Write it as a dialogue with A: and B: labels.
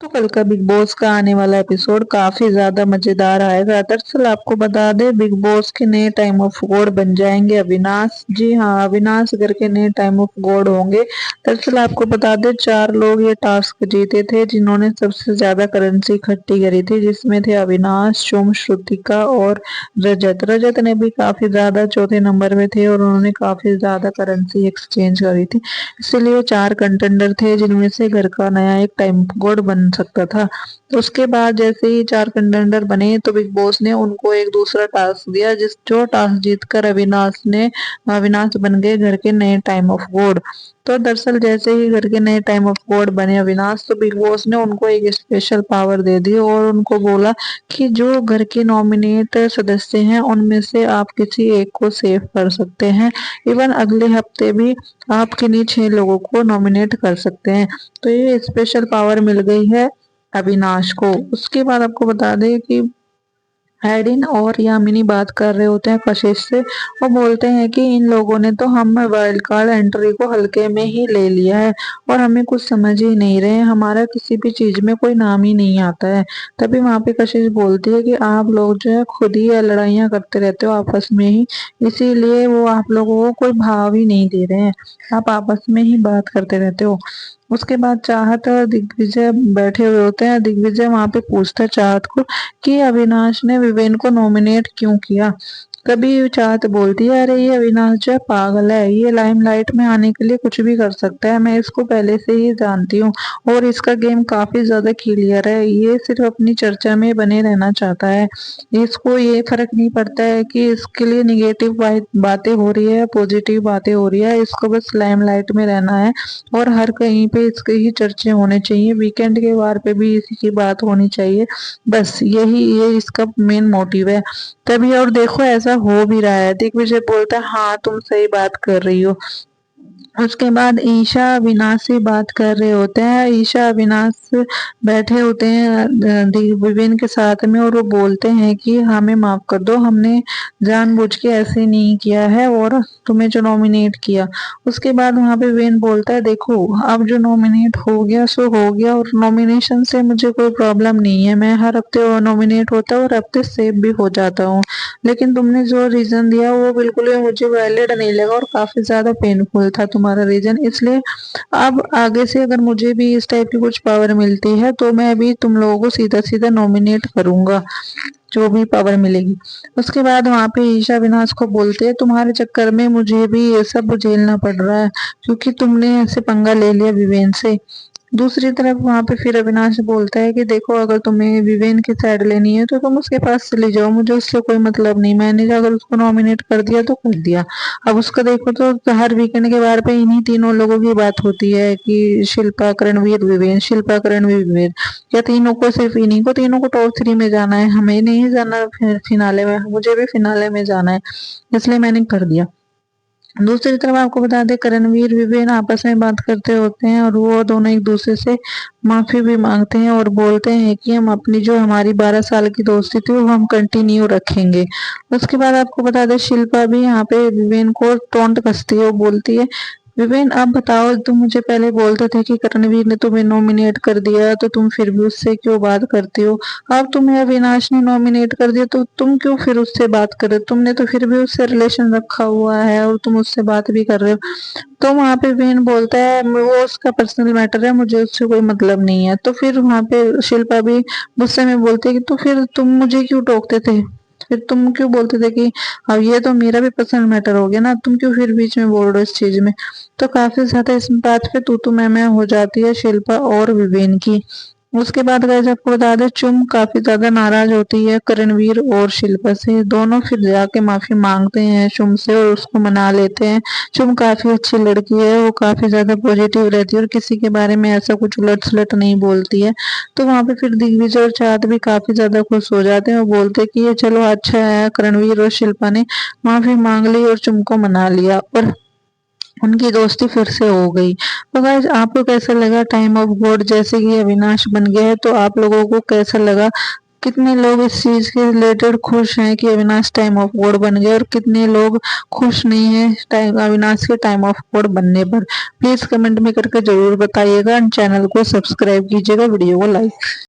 A: तो कल का बिग बॉस का आने वाला एपिसोड काफी ज्यादा मजेदार आएगा। दरअसल आपको बता दें, बिग बॉस के नए टाइम ऑफ गॉड बन जाएंगे अविनाश। जी हाँ, अविनाश घर के नए टाइम ऑफ गॉड होंगे। दरअसल आपको बता दें, 4 लोग ये टास्क जीते थे जिन्होंने सबसे ज्यादा करेंसी इकट्ठी करी थी, जिसमें थे अविनाश, शुम, श्रुतिका और रजत। रजत ने भी काफी ज्यादा चौथे नंबर में थे और उन्होंने काफी ज्यादा करेंसी एक्सचेंज करी थी। इसीलिए वो 4 कंटेंडर थे जिनमें से घर का नया एक टाइम कोड बन सकता था। तो उसके बाद जैसे ही 4 कंटेंडर बने तो बिग बॉस ने उनको एक दूसरा टास्क दिया, जिस जो टास्क जीतकर अविनाश बन गए घर के नए टाइम ऑफ गॉड। तो दरअसल जैसे ही घर के नए टाइम ऑफ गॉड बने अविनाश, तो बिग बॉस ने उनको एक स्पेशल पावर दे दी और उनको बोला कि जो घर के नॉमिनेट सदस्य हैं उनमें से आप किसी एक को सेव कर सकते हैं। इवन अगले हफ्ते भी आप किन्हीं 6 लोगों को नॉमिनेट कर सकते हैं। तो ये स्पेशल पावर मिल गई है अविनाश को। उसके बाद आपको बता दें कि एडिन और यामिनी बात कर रहे होते हैं कशिश से। वो बोलते हैं कि इन लोगों ने तो हम वाइल्ड कार्ड एंट्री को हल्के में ही ले लिया है और हमें कुछ समझ ही नहीं रहे, हमारा किसी भी चीज में कोई नाम ही नहीं आता है। तभी वहां पे कशिश बोलती है कि आप लोग जो है खुद ही लड़ाइयाँ करते रहते हो आपस में ही, इसीलिए वो आप लोगों को कोई भाव ही नहीं दे रहे हैं, आप आपस में ही बात करते रहते हो। उसके बाद चाहत और दिग्विजय बैठे हुए होते हैं। दिग्विजय वहां पे पूछता है चाहत को कि अविनाश ने विवेन को नॉमिनेट क्यों किया। तभी चाहत बोलती है, अरे ये अविनाश जो है पागल है, ये लाइमलाइट में आने के लिए कुछ भी कर सकता है, मैं इसको पहले से ही जानती हूँ और इसका गेम काफी ज्यादा क्लियर है, ये सिर्फ अपनी चर्चा में बने रहना चाहता है। इसको ये फर्क नहीं पड़ता है कि इसके लिए निगेटिव बातें हो रही है, पॉजिटिव बातें हो रही है, इसको बस लाइमलाइट में रहना है और हर कहीं पे इसके ही चर्चे होने चाहिए, वीकेंड के वार पे भी इसी की बात होनी चाहिए। बस यही ये इसका मेन मोटिव है। तभी और देखो ऐसा हो भी रहा है। दिग्विजय बोलता है, हाँ तुम सही बात कर रही हो। उसके बाद ईशा अविनाश से बात कर रहे होते हैं। ईशा अविनाश बैठे होते हैं विवेन के साथ में और वो बोलते हैं कि हमें माफ कर दो, हमने जानबूझ के ऐसे नहीं किया है और तुम्हें जो नॉमिनेट किया। उसके बाद वहां पे विवेन बोलता है, देखो अब जो नॉमिनेट हो गया सो हो गया और नॉमिनेशन से मुझे कोई प्रॉब्लम नहीं है, मैं हर हफ्ते नॉमिनेट होता हूँ और हफ्ते सेव भी हो जाता हूँ, लेकिन तुमने जो रीजन दिया वो बिल्कुल भी मुझे वैलिड नहीं लगा और काफी ज्यादा पेनफुल था तुम्हारा रीजन, इसलिए अब आगे से अगर मुझे भी इस टाइप की कुछ पावर मिलती है तो मैं भी तुम लोगों को सीधा सीधा नॉमिनेट करूंगा, जो भी पावर मिलेगी। उसके बाद वहां पे ईशा विनाश को बोलते हैं, तुम्हारे चक्कर में मुझे भी ये सब झेलना पड़ रहा है क्योंकि तुमने ऐसे पंगा ले लिया विवेन से। दूसरी तरफ वहां पे फिर अविनाश बोलता है कि देखो अगर तुम्हें विवेन की साइड लेनी है तो तुम उसके पास चली जाओ, मुझे उससे कोई मतलब नहीं, मैंने अगर उसको नॉमिनेट कर दिया तो कर दिया। अब उसका देखो तो हर वीकेंड के बार पे इन्हीं तीनों लोगों की बात होती है कि शिल्पा, करणवीर, विवेन, शिल्पा, करणवीर, विवेन, या तीनों को, सिर्फ इन्हीं को तीनों को टॉप 3 में जाना है, हमें नहीं जाना फिनाले में, मुझे भी फिनाले में जाना है, इसलिए मैंने कर दिया। दूसरी तरफ आपको बता दें, करणवीर विवेन आपस में बात करते होते हैं और वो दोनों एक दूसरे से माफी भी मांगते हैं और बोलते हैं कि हम अपनी जो हमारी 12 साल की दोस्ती थी वो हम कंटिन्यू रखेंगे। उसके बाद आपको बता दें, शिल्पा भी यहाँ पे विवेन को टोंट कसती है, वो बोलती है, विवेन आप बताओ, तुम मुझे पहले बोलते थे कि करणवीर ने तुम्हें नॉमिनेट कर दिया तो तुम फिर भी उससे क्यों बात करती हो, अब तुम्हें अविनाश ने नॉमिनेट कर दिया तो तुम क्यों फिर उससे बात कर रहे हो, तुमने तो फिर भी उससे रिलेशन रखा हुआ है और तुम उससे बात भी कर रहे हो। तो वहां पे वेन बोलता है, वो उसका पर्सनल मैटर है, मुझे उससे कोई मतलब नहीं है। तो फिर वहां पे शिल्पा भी गुस्से में बोलती है कि तो फिर तुम मुझे क्यों टोकते थे, फिर तुम क्यों बोलते थे कि अब ये तो मेरा भी पर्सनल मैटर हो गया ना, तुम क्यों फिर बीच में बोल रहे हो इस चीज में। तो काफी ज्यादा इस बात पे तू मैं हो जाती है शिल्पा और विवेन की। उसके बाद गाइस आपको बता दें, चुम काफी ज्यादा नाराज होती है करणवीर और शिल्पा से, दोनों फिर जाके माफी मांगते हैं चुम से और उसको मना लेते हैं। चुम काफी अच्छी लड़की है, वो काफी ज्यादा पॉजिटिव रहती है और किसी के बारे में ऐसा कुछ उलट सुलट नहीं बोलती है। तो वहां पे फिर दिग्विजय और चाहत भी काफी ज्यादा खुश हो जाते हैं और बोलते हैं कि ये चलो अच्छा है, करणवीर और शिल्पा ने माफी मांग ली और चुम को मना लिया और उनकी दोस्ती फिर से हो गई। तो गाइस आपको कैसा लगा टाइम ऑफ गॉड, जैसे कि अविनाश बन गया है, तो आप लोगों को कैसा लगा कितने लोग इस चीज के रिलेटेड खुश हैं कि अविनाश टाइम ऑफ गॉड बन गया और कितने लोग खुश नहीं है टाइम अविनाश के टाइम ऑफ गॉड बनने पर? प्लीज कमेंट में करके जरूर बताइएगा। चैनल को सब्सक्राइब कीजिएगा, वीडियो को लाइक